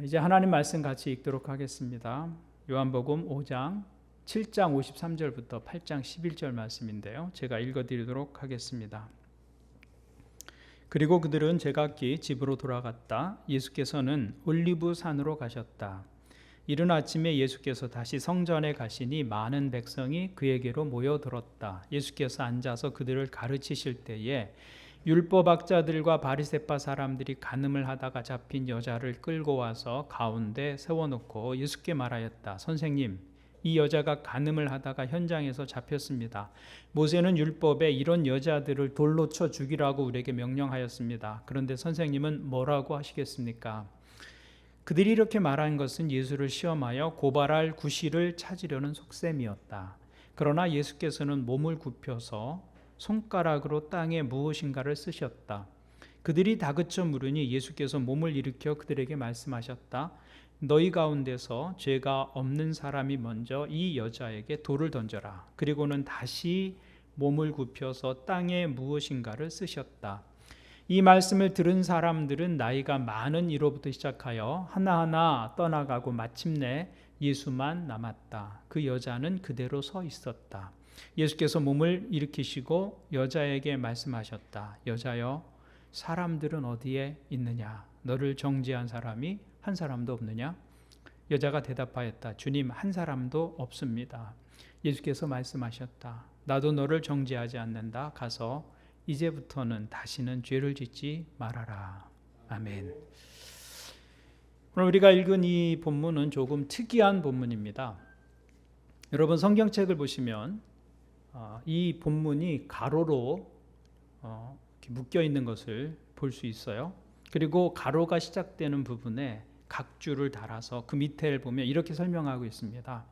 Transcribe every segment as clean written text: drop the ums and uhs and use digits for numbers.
이제 하나님 말씀 같이 읽도록 하겠습니다. 요한복음 5장 7장 53절부터 8장 11절 말씀인데요. 제가 읽어드리도록 하겠습니다. 그리고 그들은 제각기 집으로 돌아갔다. 예수께서는 올리브 산으로 가셨다. 이른 아침에 예수께서 다시 성전에 가시니 많은 백성이 그에게로 모여들었다. 예수께서 앉아서 그들을 가르치실 때에 율법학자들과 바리새파 사람들이 간음을 하다가 잡힌 여자를 끌고 와서 가운데 세워놓고 예수께 말하였다. 선생님, 이 여자가 간음을 하다가 현장에서 잡혔습니다. 모세는 율법에 이런 여자들을 돌로 쳐 죽이라고 우리에게 명령하였습니다. 그런데 선생님은 뭐라고 하시겠습니까? 그들이 이렇게 말한 것은 예수를 시험하여 고발할 구실을 찾으려는 속셈이었다. 그러나 예수께서는 몸을 굽혀서 손가락으로 땅에 무엇인가를 쓰셨다. 그들이 다그쳐 물으니 예수께서 몸을 일으켜 그들에게 말씀하셨다. 너희 가운데서 죄가 없는 사람이 먼저 이 여자에게 돌을 던져라. 그리고는 다시 몸을 굽혀서 땅에 무엇인가를 쓰셨다. 이 말씀을 들은 사람들은 나이가 많은 이로부터 시작하여 하나하나 떠나가고 마침내 예수만 남았다. 그 여자는 그대로 서 있었다. 예수께서 몸을 일으키시고 여자에게 말씀하셨다. 여자여, 사람들은 어디에 있느냐? 너를 정죄한 사람이 한 사람도 없느냐? 여자가 대답하였다. 주님, 한 사람도 없습니다. 예수께서 말씀하셨다. 나도 너를 정죄하지 않는다. 가서 이제부터는 다시는 죄를 짓지 말아라. 아멘. 오늘 우리가 읽은 이 본문은 조금 특이한 본문입니다. 여러분 성경책을 보시면 이 본문이 가로로 묶여 있는 것을 볼 수 있어요. 그리고 가로가 시작되는 부분에 각줄을 달아서 그 밑에를 보면 이렇게 설명하고 있습니다.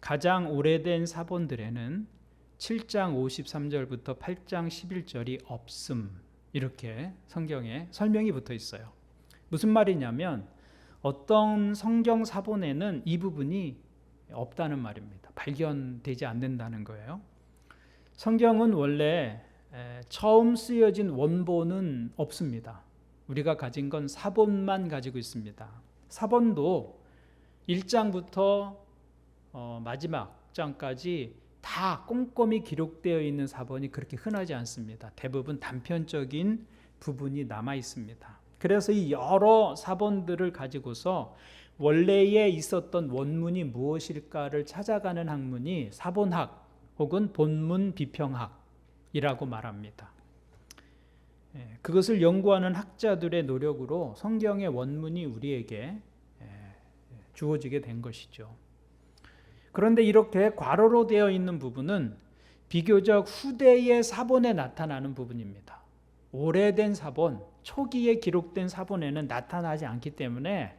가장 오래된 사본들에는 7장 53절부터 8장 11절이 없음, 이렇게 성경에 설명이 붙어 있어요. 무슨 말이냐면 어떤 성경 사본에는 이 부분이 없다는 말입니다. 발견되지 않는다는 거예요. 성경은 원래 처음 쓰여진 원본은 없습니다. 우리가 가진 건 사본만 가지고 있습니다. 사본도 1장부터 마지막 장까지 다 꼼꼼히 기록되어 있는 사본이 그렇게 흔하지 않습니다. 대부분 단편적인 부분이 남아 있습니다. 그래서 이 여러 사본들을 가지고서 원래에 있었던 원문이 무엇일까를 찾아가는 학문이 사본학 혹은 본문 비평학이라고 말합니다. 그것을 연구하는 학자들의 노력으로 성경의 원문이 우리에게 주어지게 된 것이죠. 그런데 이렇게 괄호로 되어 있는 부분은 비교적 후대의 사본에 나타나는 부분입니다. 오래된 사본, 초기에 기록된 사본에는 나타나지 않기 때문에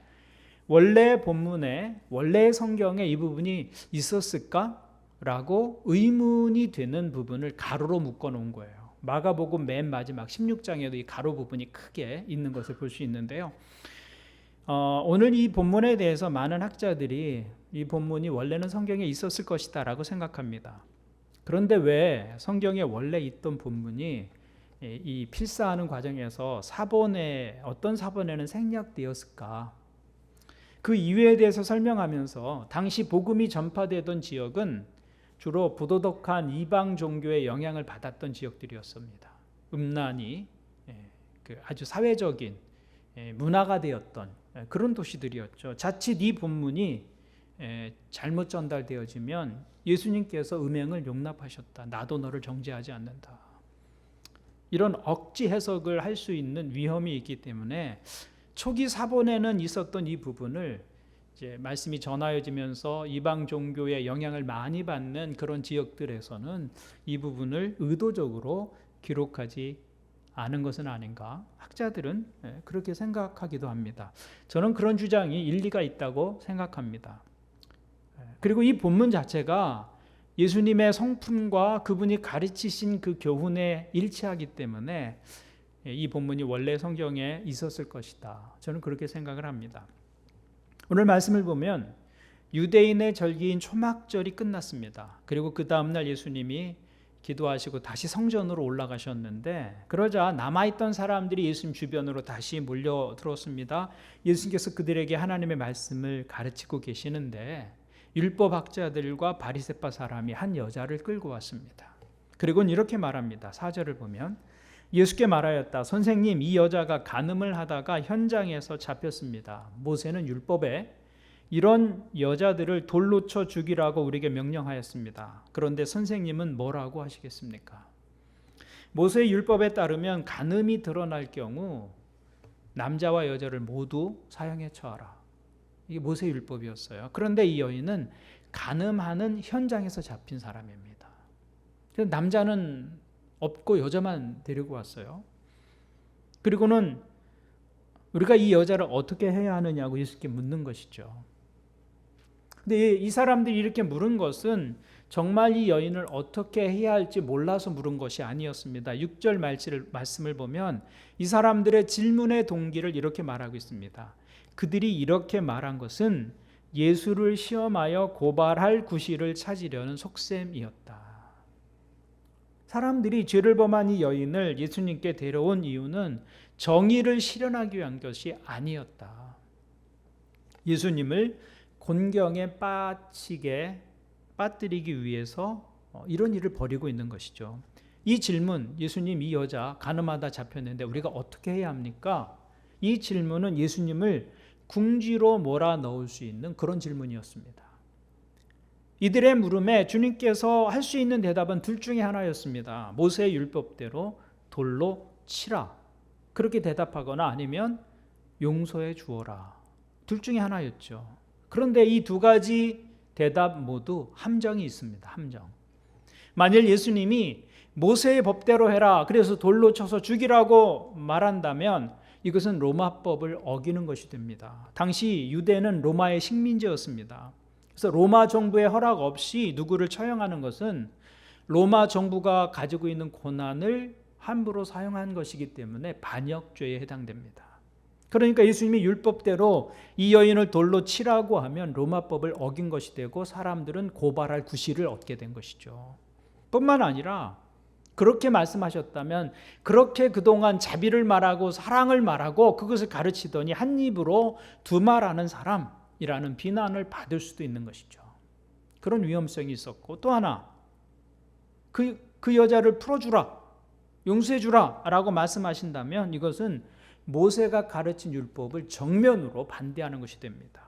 원래 본문에, 원래 성경에 이 부분이 있었을까? 라고 의문이 되는 부분을 가로로 묶어 놓은 거예요. 마가복음 맨 마지막 16장에도 이 가로 부분이 크게 있는 것을 볼 수 있는데요. 오늘 이 본문에 대해서 많은 학자들이 이 본문이 원래는 성경에 있었을 것이다 라고 생각합니다. 그런데 왜 성경에 원래 있던 본문이 이 필사하는 과정에서 어떤 사본에는 생략되었을까? 그 이유에 대해서 설명하면서 당시 복음이 전파되던 지역은 주로 부도덕한 이방 종교의 영향을 받았던 지역들이었습니다. 음란이 아주 사회적인 문화가 되었던 그런 도시들이었죠. 자칫 이 본문이 잘못 전달되어지면 예수님께서 음행을 용납하셨다. 나도 너를 정죄하지 않는다. 이런 억지 해석을 할 수 있는 위험이 있기 때문에 초기 사본에는 있었던 이 부분을 이제 말씀이 전하여지면서 이방 종교의 영향을 많이 받는 그런 지역들에서는 이 부분을 의도적으로 기록하지 않은 것은 아닌가? 학자들은 그렇게 생각하기도 합니다. 저는 그런 주장이 일리가 있다고 생각합니다. 그리고 이 본문 자체가 예수님의 성품과 그분이 가르치신 그 교훈에 일치하기 때문에 이 본문이 원래 성경에 있었을 것이다. 저는 그렇게 생각을 합니다. 오늘 말씀을 보면 유대인의 절기인 초막절이 끝났습니다. 그리고 그 다음날 예수님이 기도하시고 다시 성전으로 올라가셨는데, 그러자 남아있던 사람들이 예수님 주변으로 다시 몰려들었습니다. 예수님께서 그들에게 하나님의 말씀을 가르치고 계시는데 율법학자들과 바리새파 사람이 한 여자를 끌고 왔습니다. 그리고는 이렇게 말합니다. 4절을 보면 예수께 말하였다. 선생님, 이 여자가 간음을 하다가 현장에서 잡혔습니다. 모세는 율법에 이런 여자들을 돌로 쳐 죽이라고 우리에게 명령하였습니다. 그런데 선생님은 뭐라고 하시겠습니까? 모세의 율법에 따르면 간음이 드러날 경우 남자와 여자를 모두 사형에 처하라. 이게 모세의 율법이었어요. 그런데 이 여인은 간음하는 현장에서 잡힌 사람입니다. 남자는 없고 여자만 데리고 왔어요. 그리고는 우리가 이 여자를 어떻게 해야 하느냐고 예수께 묻는 것이죠. 근데 이 사람들이 이렇게 물은 것은 정말 이 여인을 어떻게 해야 할지 몰라서 물은 것이 아니었습니다. 6절 말씀을 보면 이 사람들의 질문의 동기를 이렇게 말하고 있습니다. 그들이 이렇게 말한 것은 예수를 시험하여 고발할 구실을 찾으려는 속셈이었다. 사람들이 죄를 범한 이 여인을 예수님께 데려온 이유는 정의를 실현하기 위한 것이 아니었다. 예수님을 곤경에 빠뜨리기 위해서 이런 일을 벌이고 있는 것이죠. 이 질문, 예수님 이 여자 간음하다 잡혔는데 우리가 어떻게 해야 합니까? 이 질문은 예수님을 궁지로 몰아넣을 수 있는 그런 질문이었습니다. 이들의 물음에 주님께서 할 수 있는 대답은 둘 중에 하나였습니다. 모세의 율법대로 돌로 치라. 그렇게 대답하거나 아니면 용서해 주어라. 둘 중에 하나였죠. 그런데 이 두 가지 대답 모두 함정이 있습니다. 함정. 만일 예수님이 모세의 법대로 해라, 그래서 돌로 쳐서 죽이라고 말한다면 이것은 로마법을 어기는 것이 됩니다. 당시 유대는 로마의 식민지였습니다. 그래서 로마 정부의 허락 없이 누구를 처형하는 것은 로마 정부가 가지고 있는 권한을 함부로 사용한 것이기 때문에 반역죄에 해당됩니다. 그러니까 예수님이 율법대로 이 여인을 돌로 치라고 하면 로마법을 어긴 것이 되고 사람들은 고발할 구실을 얻게 된 것이죠. 뿐만 아니라 그렇게 말씀하셨다면 그렇게 그동안 자비를 말하고 사랑을 말하고 그것을 가르치더니 한 입으로 두 말하는 사람이라는 비난을 받을 수도 있는 것이죠. 그런 위험성이 있었고, 또 하나 그 여자를 풀어주라, 용서해주라 라고 말씀하신다면 이것은 모세가 가르친 율법을 정면으로 반대하는 것이 됩니다.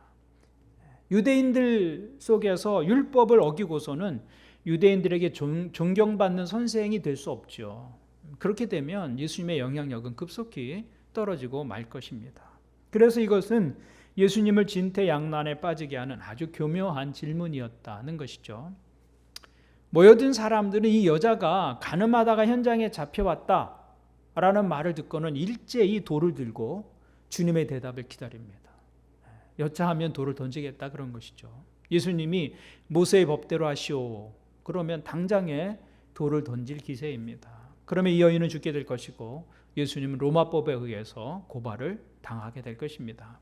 유대인들 속에서 율법을 어기고서는 유대인들에게 존경받는 선생이 될 수 없죠. 그렇게 되면 예수님의 영향력은 급속히 떨어지고 말 것입니다. 그래서 이것은 예수님을 진퇴양난에 빠지게 하는 아주 교묘한 질문이었다는 것이죠. 모여든 사람들은 이 여자가 간음하다가 현장에 잡혀왔다 라는 말을 듣고는 일제히 돌을 들고 주님의 대답을 기다립니다. 여차하면 돌을 던지겠다 그런 것이죠. 예수님이 모세의 법대로 하시오, 그러면 당장에 돌을 던질 기세입니다. 그러면 이 여인은 죽게 될 것이고 예수님은 로마법에 의해서 고발을 당하게 될 것입니다.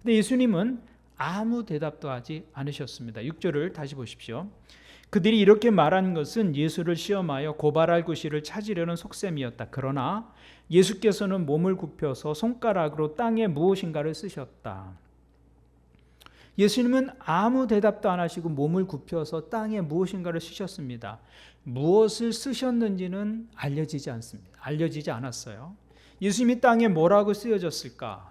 근데 예수님은 아무 대답도 하지 않으셨습니다. 6절을 다시 보십시오. 그들이 이렇게 말한 것은 예수를 시험하여 고발할 구실을 찾으려는 속셈이었다. 그러나 예수께서는 몸을 굽혀서 손가락으로 땅에 무엇인가를 쓰셨다. 예수님은 아무 대답도 안 하시고 몸을 굽혀서 땅에 무엇인가를 쓰셨습니다. 무엇을 쓰셨는지는 알려지지 않았어요. 예수님이 땅에 뭐라고 쓰셨을까?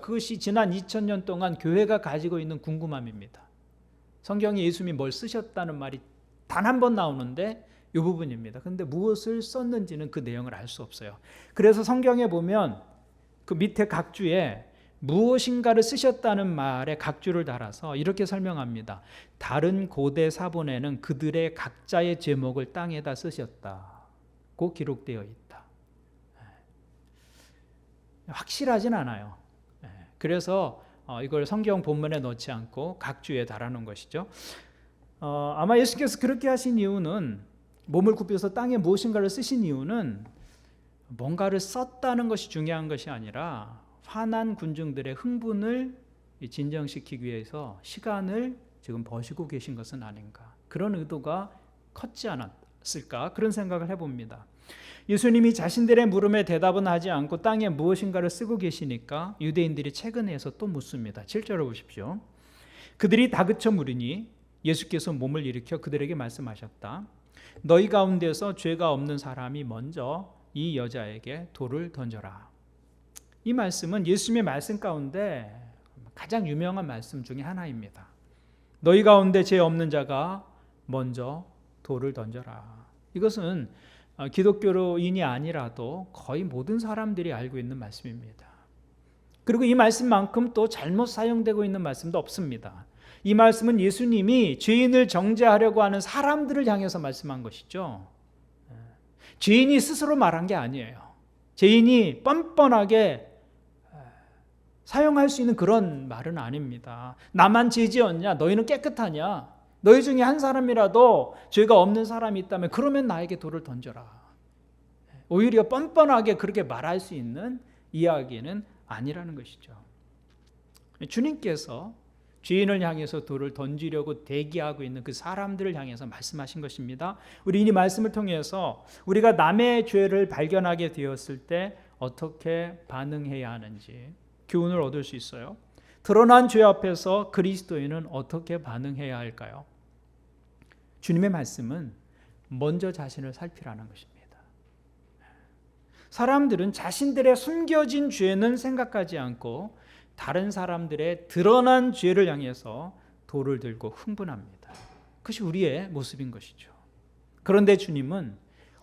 그것이 지난 2000년 동안 교회가 가지고 있는 궁금함입니다. 성경에 예수님이 뭘 쓰셨다는 말이 단 한 번 나오는데 이 부분입니다. 그런데 무엇을 썼는지는 그 내용을 알 수 없어요. 그래서 성경에 보면 그 밑에 각주에 무엇인가를 쓰셨다는 말에 각주를 달아서 이렇게 설명합니다. 다른 고대 사본에는 그들의 각자의 제목을 땅에다 쓰셨다고 기록되어 있다. 확실하진 않아요. 그래서 이걸 성경 본문에 넣지 않고 각주에 달아놓은 것이죠. 아마 예수께서 그렇게 하신 이유는, 몸을 굽혀서 땅에 무엇인가를 쓰신 이유는 뭔가를 썼다는 것이 중요한 것이 아니라 화난 군중들의 흥분을 진정시키기 위해서 시간을 지금 버시고 계신 것은 아닌가, 그런 의도가 컸지 않았을까 그런 생각을 해봅니다. 예수님이 자신들의 물음에 대답은 하지 않고 땅에 무엇인가를 쓰고 계시니까 유대인들이 채근해서 또 묻습니다. 7절을 보십시오. 그들이 다그쳐 물으니 예수께서 몸을 일으켜 그들에게 말씀하셨다. 너희 가운데서 죄가 없는 사람이 먼저 이 여자에게 돌을 던져라. 이 말씀은 예수님의 말씀 가운데 가장 유명한 말씀 중에 하나입니다. 너희 가운데 죄 없는 자가 먼저 돌을 던져라. 이것은 기독교인이 아니라도 거의 모든 사람들이 알고 있는 말씀입니다. 그리고 이 말씀만큼 또 잘못 사용되고 있는 말씀도 없습니다. 이 말씀은 예수님이 죄인을 정죄하려고 하는 사람들을 향해서 말씀한 것이죠. 죄인이 스스로 말한 게 아니에요. 죄인이 뻔뻔하게 사용할 수 있는 그런 말은 아닙니다. 나만 죄 지었냐? 너희는 깨끗하냐? 너희 중에 한 사람이라도 죄가 없는 사람이 있다면 그러면 나에게 돌을 던져라. 오히려 뻔뻔하게 그렇게 말할 수 있는 이야기는 아니라는 것이죠. 주님께서 죄인을 향해서 돌을 던지려고 대기하고 있는 그 사람들을 향해서 말씀하신 것입니다. 우리 이 말씀을 통해서 우리가 남의 죄를 발견하게 되었을 때 어떻게 반응해야 하는지 교훈을 얻을 수 있어요. 드러난 죄 앞에서 그리스도인은 어떻게 반응해야 할까요? 주님의 말씀은 먼저 자신을 살피라는 것입니다. 사람들은 자신들의 숨겨진 죄는 생각하지 않고 다른 사람들의 드러난 죄를 향해서 돌을 들고 흥분합니다. 그것이 우리의 모습인 것이죠. 그런데 주님은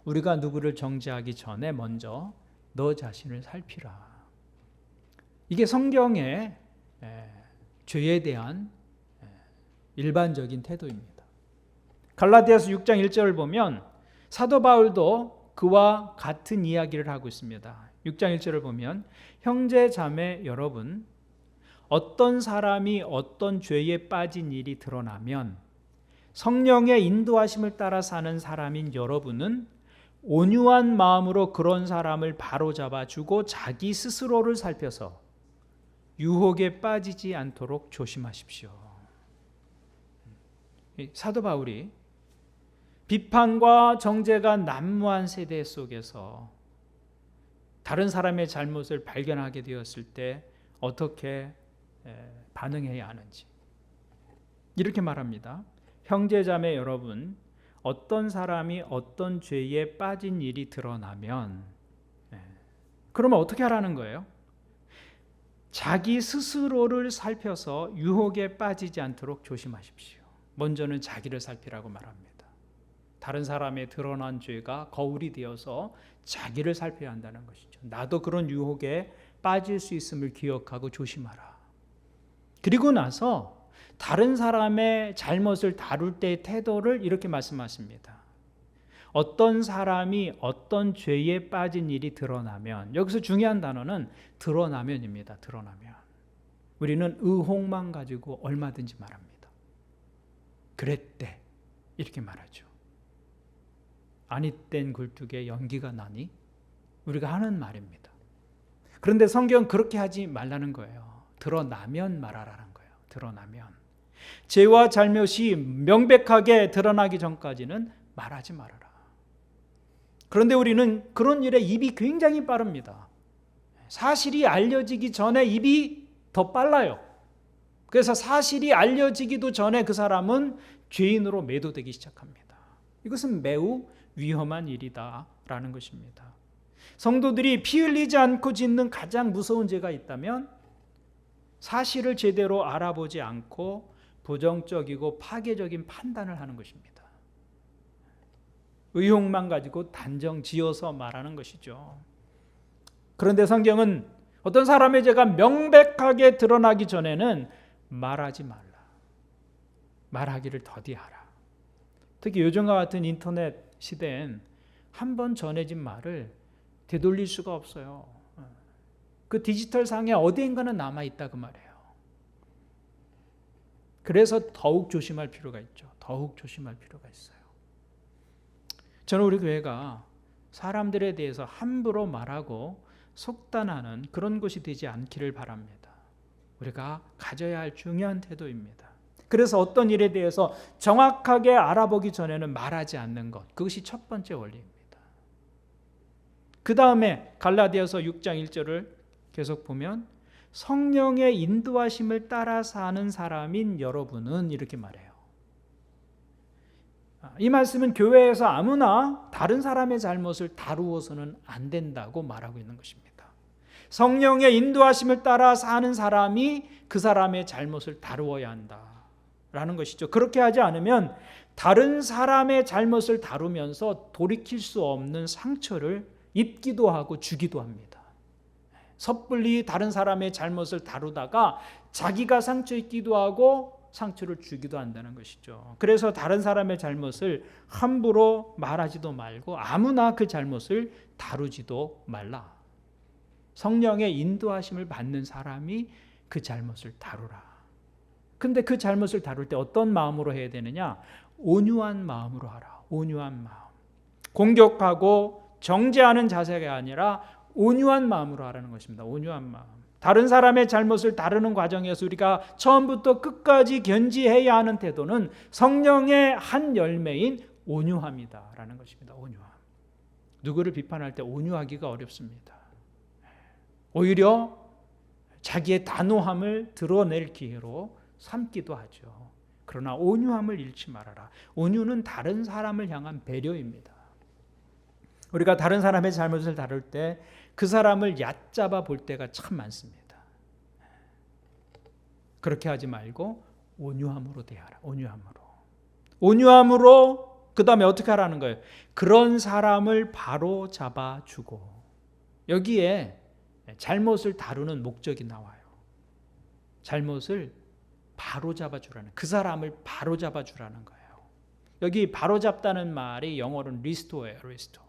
우리가 누구를 정죄하기 전에 먼저 너 자신을 살피라. 이게 성경의 죄에 대한 일반적인 태도입니다. 갈라디아서 6장 1절을 보면 사도 바울도 그와 같은 이야기를 하고 있습니다. 6장 1절을 보면 형제 자매 여러분, 어떤 사람이 어떤 죄에 빠진 일이 드러나면 성령의 인도하심을 따라 사는 사람인 여러분은 온유한 마음으로 그런 사람을 바로잡아 주고 자기 스스로를 살펴서 유혹에 빠지지 않도록 조심하십시오. 사도 바울이 비판과 정죄가 난무한 세대 속에서 다른 사람의 잘못을 발견하게 되었을 때 어떻게 반응해야 하는지 이렇게 말합니다. 형제자매 여러분, 어떤 사람이 어떤 죄에 빠진 일이 드러나면 그러면 어떻게 하라는 거예요? 자기 스스로를 살펴서 유혹에 빠지지 않도록 조심하십시오. 먼저는 자기를 살피라고 말합니다. 다른 사람의 드러난 죄가 거울이 되어서 자기를 살펴야 한다는 것이죠. 나도 그런 유혹에 빠질 수 있음을 기억하고 조심하라. 그리고 나서 다른 사람의 잘못을 다룰 때의 태도를 이렇게 말씀하십니다. 어떤 사람이 어떤 죄에 빠진 일이 드러나면, 여기서 중요한 단어는 드러나면입니다. 드러나면. 우리는 의혹만 가지고 얼마든지 말합니다. 그랬대 이렇게 말하죠. 아니 땐 굴뚝에 연기가 나니? 우리가 하는 말입니다. 그런데 성경은 그렇게 하지 말라는 거예요. 드러나면 말하라는 거예요. 드러나면. 죄와 잘못이 명백하게 드러나기 전까지는 말하지 말아라. 그런데 우리는 그런 일에 입이 굉장히 빠릅니다. 사실이 알려지기 전에 입이 더 빨라요. 그래서 사실이 알려지기도 전에 그 사람은 죄인으로 매도되기 시작합니다. 이것은 매우 위험한 일이다라는 것입니다. 성도들이 피 흘리지 않고 짓는 가장 무서운 죄가 있다면 사실을 제대로 알아보지 않고 부정적이고 파괴적인 판단을 하는 것입니다. 의혹만 가지고 단정 지어서 말하는 것이죠. 그런데 성경은 어떤 사람의 죄가 명백하게 드러나기 전에는 말하지 말라. 말하기를 더디하라. 특히 요즘과 같은 인터넷 시대엔 한 번 전해진 말을 되돌릴 수가 없어요. 그 디지털 상에 어디인가는 남아있다 그 말이에요. 그래서 더욱 조심할 필요가 있죠. 더욱 조심할 필요가 있어요. 저는 우리 교회가 사람들에 대해서 함부로 말하고 속단하는 그런 곳이 되지 않기를 바랍니다. 우리가 가져야 할 중요한 태도입니다. 그래서 어떤 일에 대해서 정확하게 알아보기 전에는 말하지 않는 것, 그것이 첫 번째 원리입니다. 그 다음에 갈라디아서 6장 1절을 계속 보면 성령의 인도하심을 따라 사는 사람인 여러분은 이렇게 말해요. 이 말씀은 교회에서 아무나 다른 사람의 잘못을 다루어서는 안 된다고 말하고 있는 것입니다. 성령의 인도하심을 따라 사는 사람이 그 사람의 잘못을 다루어야 한다라는 것이죠. 그렇게 하지 않으면 다른 사람의 잘못을 다루면서 돌이킬 수 없는 상처를 입기도 하고 주기도 합니다. 섣불리 다른 사람의 잘못을 다루다가 자기가 상처 입기도 하고 상처를 주기도 한다는 것이죠. 그래서 다른 사람의 잘못을 함부로 말하지도 말고 아무나 그 잘못을 다루지도 말라. 성령의 인도하심을 받는 사람이 그 잘못을 다루라. 근데 그 잘못을 다룰 때 어떤 마음으로 해야 되느냐? 온유한 마음으로 하라. 온유한 마음. 공격하고 정죄하는 자세가 아니라 온유한 마음으로 하라는 것입니다. 온유한 마음. 다른 사람의 잘못을 다루는 과정에서 우리가 처음부터 끝까지 견지해야 하는 태도는 성령의 한 열매인 온유함이다라는 것입니다. 온유함. 누구를 비판할 때 온유하기가 어렵습니다. 오히려 자기의 단호함을 드러낼 기회로 삼기도 하죠. 그러나 온유함을 잃지 말아라. 온유는 다른 사람을 향한 배려입니다. 우리가 다른 사람의 잘못을 다룰 때 그 사람을 얕잡아 볼 때가 참 많습니다. 그렇게 하지 말고 온유함으로 대하라. 온유함으로 그 다음에 어떻게 하라는 거예요? 그런 사람을 바로 잡아주고, 여기에 잘못을 다루는 목적이 나와요. 잘못을 바로 잡아주라는, 그 사람을 바로 잡아주라는 거예요. 여기 바로 잡다는 말이 영어로는 리스토어예요. 리스토어.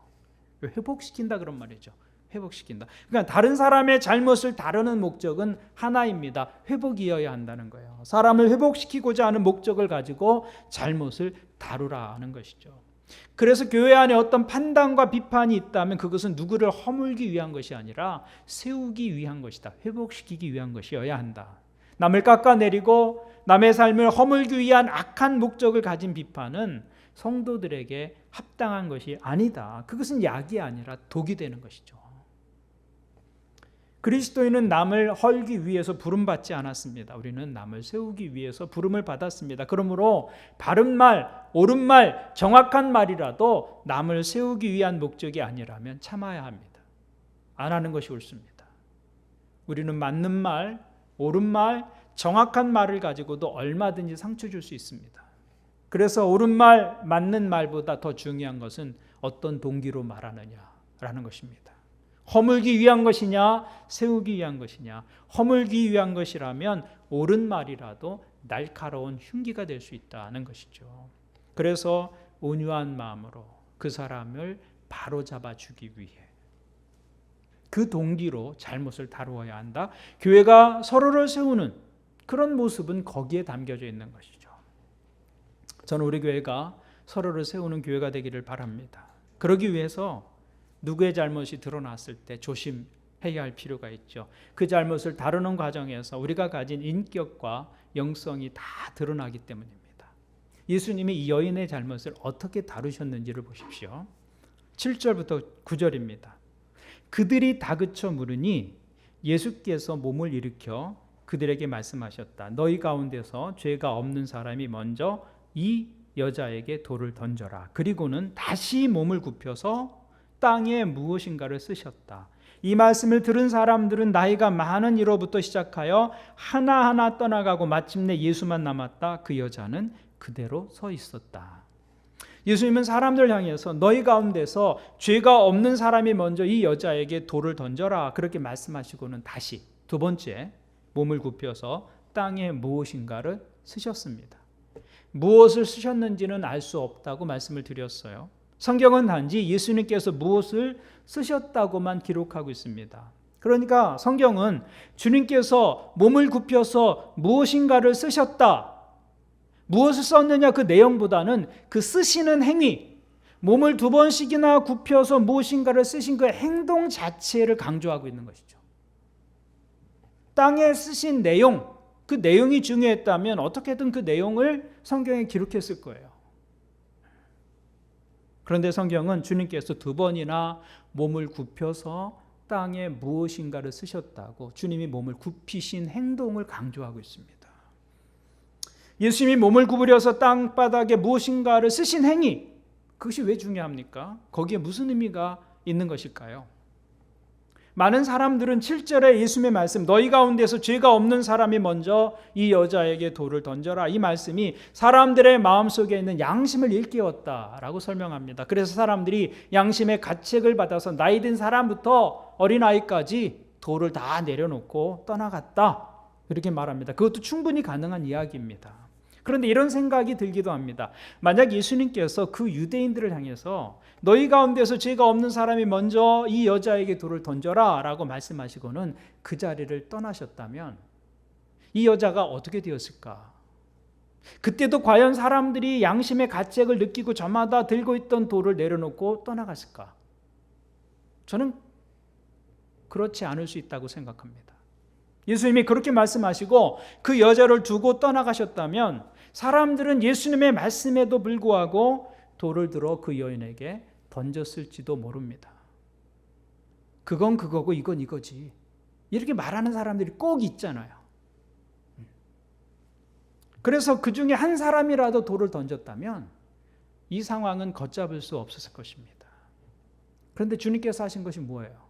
회복시킨다 그런 말이죠. 회복시킨다. 그러니까 다른 사람의 잘못을 다루는 목적은 하나입니다. 회복이어야 한다는 거예요. 사람을 회복시키고자 하는 목적을 가지고 잘못을 다루라 하는 것이죠. 그래서 교회 안에 어떤 판단과 비판이 있다면 그것은 누구를 허물기 위한 것이 아니라 세우기 위한 것이다. 회복시키기 위한 것이어야 한다. 남을 깎아내리고 남의 삶을 허물기 위한 악한 목적을 가진 비판은 성도들에게 합당한 것이 아니다. 그것은 약이 아니라 독이 되는 것이죠. 그리스도인은 남을 헐기 위해서 부름받지 않았습니다. 우리는 남을 세우기 위해서 부름을 받았습니다. 그러므로 바른 말, 옳은 말, 정확한 말이라도 남을 세우기 위한 목적이 아니라면 참아야 합니다. 안 하는 것이 옳습니다. 우리는 맞는 말, 옳은 말, 정확한 말을 가지고도 얼마든지 상처 줄 수 있습니다. 그래서 옳은 말, 맞는 말보다 더 중요한 것은 어떤 동기로 말하느냐라는 것입니다. 허물기 위한 것이냐, 세우기 위한 것이냐. 허물기 위한 것이라면 옳은 말이라도 날카로운 흉기가 될 수 있다는 것이죠. 그래서 온유한 마음으로 그 사람을 바로잡아 주기 위해 그 동기로 잘못을 다루어야 한다. 교회가 서로를 세우는 그런 모습은 거기에 담겨져 있는 것이죠. 저는 우리 교회가 서로를 세우는 교회가 되기를 바랍니다. 그러기 위해서 누구의 잘못이 드러났을 때 조심해야 할 필요가 있죠. 그 잘못을 다루는 과정에서 우리가 가진 인격과 영성이 다 드러나기 때문입니다. 예수님이 이 여인의 잘못을 어떻게 다루셨는지를 보십시오. 7절부터 9절입니다. 그들이 다그쳐 물으니 예수께서 몸을 일으켜 그들에게 말씀하셨다. 너희 가운데서 죄가 없는 사람이 먼저 이 여자에게 돌을 던져라. 그리고는 다시 몸을 굽혀서 땅에 무엇인가를 쓰셨다. 이 말씀을 들은 사람들은 나이가 많은 이로부터 시작하여 하나하나 떠나가고 마침내 예수만 남았다. 그 여자는 그대로 서 있었다. 예수님은 사람들 향해서 너희 가운데서 죄가 없는 사람이 먼저 이 여자에게 돌을 던져라. 그렇게 말씀하시고는 다시 두 번째 몸을 굽혀서 땅에 무엇인가를 쓰셨습니다. 무엇을 쓰셨는지는 알 수 없다고 말씀을 드렸어요. 성경은 단지 예수님께서 무엇을 쓰셨다고만 기록하고 있습니다. 그러니까 성경은 주님께서 몸을 굽혀서 무엇인가를 쓰셨다. 무엇을 썼느냐 그 내용보다는 그 쓰시는 행위, 몸을 두 번씩이나 굽혀서 무엇인가를 쓰신 그 행동 자체를 강조하고 있는 것이죠. 땅에 쓰신 내용, 그 내용이 중요했다면 어떻게든 그 내용을 성경에 기록했을 거예요. 그런데 성경은 주님께서 2번이나 몸을 굽혀서 땅에 무엇인가를 쓰셨다고 주님이 몸을 굽히신 행동을 강조하고 있습니다. 예수님이 몸을 구부려서 땅바닥에 무엇인가를 쓰신 행위, 그것이 왜 중요합니까? 거기에 무슨 의미가 있는 것일까요? 많은 사람들은 7절에 예수님의 말씀, 너희 가운데서 죄가 없는 사람이 먼저 이 여자에게 돌을 던져라, 이 말씀이 사람들의 마음속에 있는 양심을 일깨웠다라고 설명합니다. 그래서 사람들이 양심의 가책을 받아서 나이 든 사람부터 어린아이까지 돌을 다 내려놓고 떠나갔다, 이렇게 말합니다. 그것도 충분히 가능한 이야기입니다. 그런데 이런 생각이 들기도 합니다. 만약 예수님께서 그 유대인들을 향해서 너희 가운데서 죄가 없는 사람이 먼저 이 여자에게 돌을 던져라 라고 말씀하시고는 그 자리를 떠나셨다면 이 여자가 어떻게 되었을까? 그때도 과연 사람들이 양심의 가책을 느끼고 저마다 들고 있던 돌을 내려놓고 떠나갔을까? 저는 그렇지 않을 수 있다고 생각합니다. 예수님이 그렇게 말씀하시고 그 여자를 두고 떠나가셨다면 사람들은 예수님의 말씀에도 불구하고 돌을 들어 그 여인에게 던졌을지도 모릅니다. 그건 그거고 이건 이거지, 이렇게 말하는 사람들이 꼭 있잖아요. 그래서 그 중에 한 사람이라도 돌을 던졌다면 이 상황은 걷잡을 수 없었을 것입니다. 그런데 주님께서 하신 것이 뭐예요?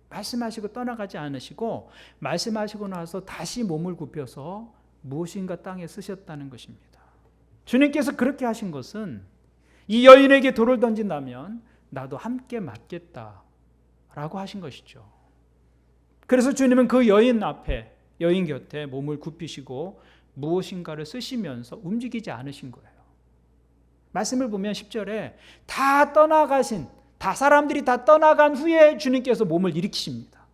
말씀하시고 떠나가지 않으시고 말씀하시고 나서 다시 몸을 굽혀서 무엇인가 땅에 쓰셨다는 것입니다. 주님께서 그렇게 하신 것은 이 여인에게 돌을 던진다면 나도 함께 맞겠다라고 하신 것이죠. 그래서 주님은 그 여인 앞에, 여인 곁에 몸을 굽히시고 무엇인가를 쓰시면서 움직이지 않으신 거예요. 말씀을 보면 10절에 다 떠나가신, 사람들이 다 떠나간 후에 주님께서 몸을 일으키십니다.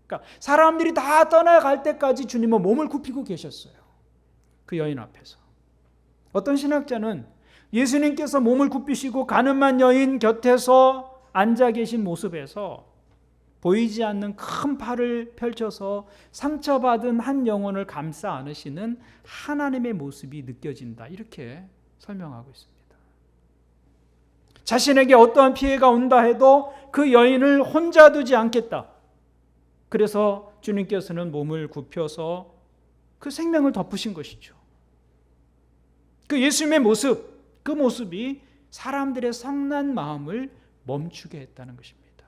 그러니까 사람들이 다 떠나갈 때까지 주님은 몸을 굽히고 계셨어요. 그 여인 앞에서. 어떤 신학자는 예수님께서 몸을 굽히시고 가늠한 여인 곁에서 앉아 계신 모습에서 보이지 않는 큰 팔을 펼쳐서 상처받은 한 영혼을 감싸 안으시는 하나님의 모습이 느껴진다, 이렇게 설명하고 있습니다. 자신에게 어떠한 피해가 온다 해도 그 여인을 혼자 두지 않겠다. 그래서 주님께서는 몸을 굽혀서 그 생명을 덮으신 것이죠. 그 예수님의 모습, 그 모습이 사람들의 성난 마음을 멈추게 했다는 것입니다.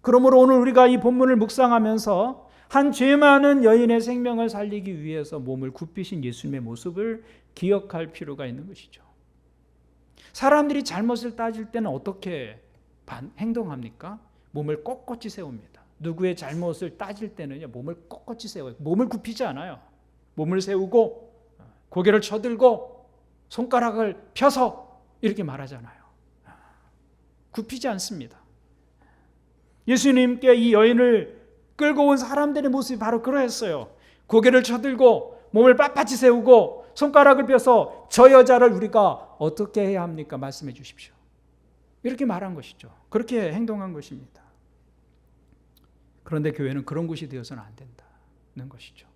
그러므로 오늘 우리가 이 본문을 묵상하면서 한 죄 많은 여인의 생명을 살리기 위해서 몸을 굽히신 예수님의 모습을 기억할 필요가 있는 것이죠. 사람들이 잘못을 따질 때는 어떻게 행동합니까? 몸을 꼿꼿이 세웁니다. 누구의 잘못을 따질 때는요, 몸을 꼿꼿이 세워요. 몸을 굽히지 않아요. 몸을 세우고 고개를 쳐들고 손가락을 펴서 이렇게 말하잖아요. 굽히지 않습니다. 예수님께 이 여인을 끌고 온 사람들의 모습이 바로 그러했어요. 고개를 쳐들고 몸을 빳빳이 세우고 손가락을 펴서 저 여자를 우리가 어떻게 해야 합니까? 말씀해 주십시오. 이렇게 말한 것이죠. 그렇게 행동한 것입니다. 그런데 교회는 그런 곳이 되어서는 안 된다는 것이죠.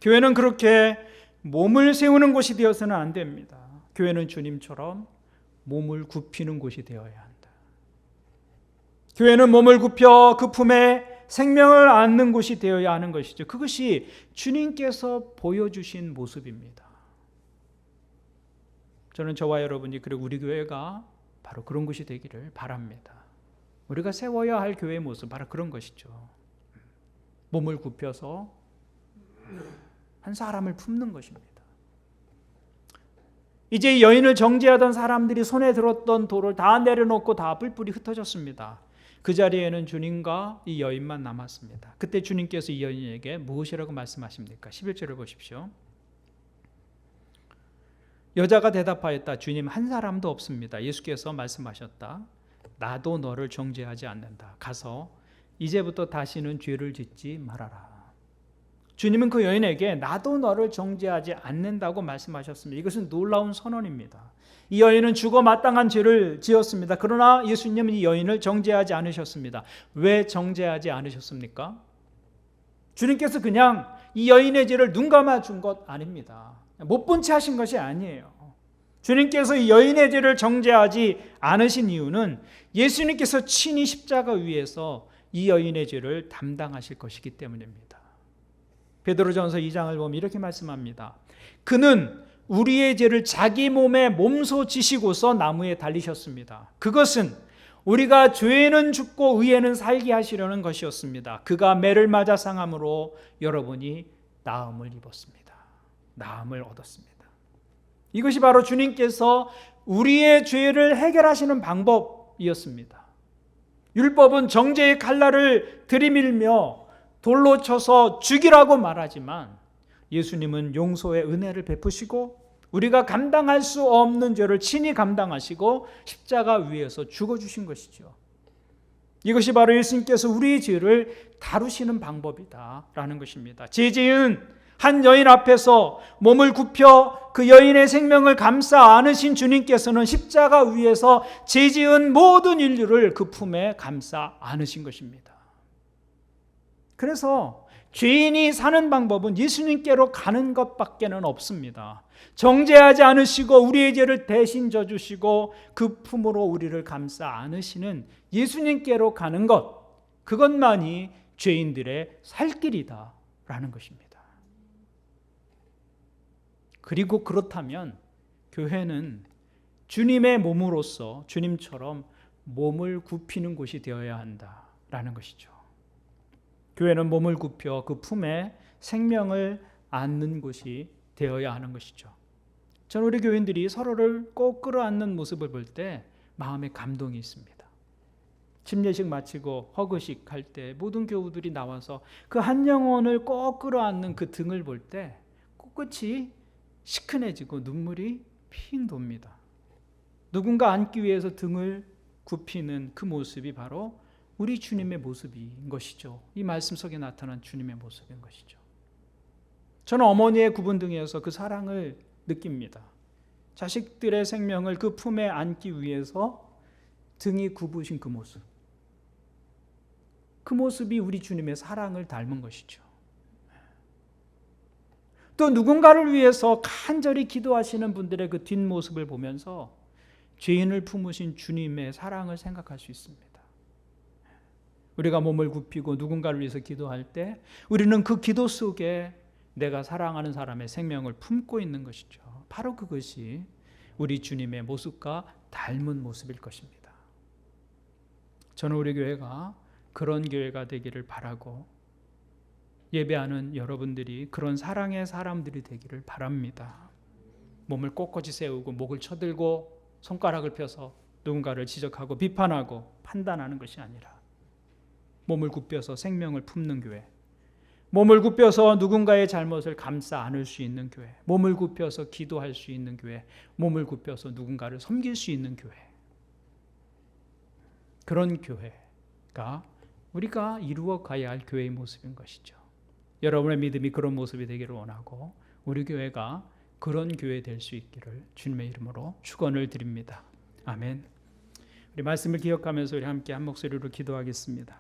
교회는 그렇게 몸을 세우는 곳이 되어서는 안 됩니다. 교회는 주님처럼 몸을 굽히는 곳이 되어야 한다. 교회는 몸을 굽혀 그 품에 생명을 안는 곳이 되어야 하는 것이죠. 그것이 주님께서 보여주신 모습입니다. 저는 저와 여러분이, 그리고 우리 교회가 바로 그런 곳이 되기를 바랍니다. 우리가 세워야 할 교회의 모습, 바로 그런 것이죠. 몸을 굽혀서 한 사람을 품는 것입니다. 이제 여인을 정죄하던 사람들이 손에 들었던 돌을 다 내려놓고 다 뿔뿔이 흩어졌습니다. 그 자리에는 주님과 이 여인만 남았습니다. 그때 주님께서 이 여인에게 무엇이라고 말씀하십니까? 11절을 보십시오. 여자가 대답하였다. 주님, 한 사람도 없습니다. 예수께서 말씀하셨다. 나도 너를 정죄하지 않는다. 가서 이제부터 다시는 죄를 짓지 말아라. 주님은 그 여인에게 나도 너를 정죄하지 않는다고 말씀하셨습니다. 이것은 놀라운 선언입니다. 이 여인은 죽어 마땅한 죄를 지었습니다. 그러나 예수님은 이 여인을 정죄하지 않으셨습니다. 왜 정죄하지 않으셨습니까? 주님께서 그냥 이 여인의 죄를 눈 감아 준 것 아닙니다. 못 본 채 하신 것이 아니에요. 주님께서 이 여인의 죄를 정죄하지 않으신 이유는 예수님께서 친히 십자가 위에서 이 여인의 죄를 담당하실 것이기 때문입니다. 베드로전서 2장을 보면 이렇게 말씀합니다. 그는 우리의 죄를 자기 몸에 몸소 지시고서 나무에 달리셨습니다. 그것은 우리가 죄에는 죽고 의에는 살게 하시려는 것이었습니다. 그가 매를 맞아 상함으로 여러분이 나음을 입었습니다. 나음을 얻었습니다. 이것이 바로 주님께서 우리의 죄를 해결하시는 방법이었습니다. 율법은 정죄의 칼날을 들이밀며 돌로 쳐서 죽이라고 말하지만 예수님은 용서의 은혜를 베푸시고 우리가 감당할 수 없는 죄를 친히 감당하시고 십자가 위에서 죽어주신 것이죠. 이것이 바로 예수님께서 우리의 죄를 다루시는 방법이다라는 것입니다. 제지은 한 여인 앞에서 몸을 굽혀 그 여인의 생명을 감싸 안으신 주님께서는 십자가 위에서 죄지은 모든 인류를 그 품에 감싸 안으신 것입니다. 그래서 죄인이 사는 방법은 예수님께로 가는 것밖에는 없습니다. 정죄하지 않으시고 우리의 죄를 대신 져주시고 그 품으로 우리를 감싸 안으시는 예수님께로 가는 것, 그것만이 죄인들의 살 길이다라는 것입니다. 그리고 그렇다면 교회는 주님의 몸으로서 주님처럼 몸을 굽히는 곳이 되어야 한다라는 것이죠. 교회는 몸을 굽혀 그 품에 생명을 안는 곳이 되어야 하는 것이죠. 저는 우리 교인들이 서로를 꼭 끌어안는 모습을 볼 때 마음에 감동이 있습니다. 침례식 마치고 허그식 할 때 모든 교우들이 나와서 그 한 영혼을 꼭 끌어안는 그 등을 볼 때 꿋꿋이 시큰해지고 눈물이 핑 돕니다. 누군가 안기 위해서 등을 굽히는 그 모습이 바로 우리 주님의 모습인 것이죠. 이 말씀 속에 나타난 주님의 모습인 것이죠. 저는 어머니의 굽은 등에서 그 사랑을 느낍니다. 자식들의 생명을 그 품에 안기 위해서 등이 굽으신 그 모습. 그 모습이 우리 주님의 사랑을 닮은 것이죠. 또 누군가를 위해서 간절히 기도하시는 분들의 그 뒷모습을 보면서 죄인을 품으신 주님의 사랑을 생각할 수 있습니다. 우리가 몸을 굽히고 누군가를 위해서 기도할 때 우리는 그 기도 속에 내가 사랑하는 사람의 생명을 품고 있는 것이죠. 바로 그것이 우리 주님의 모습과 닮은 모습일 것입니다. 저는 우리 교회가 그런 교회가 되기를 바라고 예배하는 여러분들이 그런 사랑의 사람들이 되기를 바랍니다. 몸을 꼿꼿이 세우고 목을 쳐들고 손가락을 펴서 누군가를 지적하고 비판하고 판단하는 것이 아니라 몸을 굽혀서 생명을 품는 교회, 몸을 굽혀서 누군가의 잘못을 감싸 안을 수 있는 교회, 몸을 굽혀서 기도할 수 있는 교회, 몸을 굽혀서 누군가를 섬길 수 있는 교회, 그런 교회가 우리가 이루어 가야 할 교회의 모습인 것이죠. 여러분의 믿음이 그런 모습이 되기를 원하고 우리 교회가 그런 교회 될 수 있기를 주님의 이름으로 축원을 드립니다. 아멘. 우리 말씀을 기억하면서 우리 함께 한 목소리로 기도하겠습니다.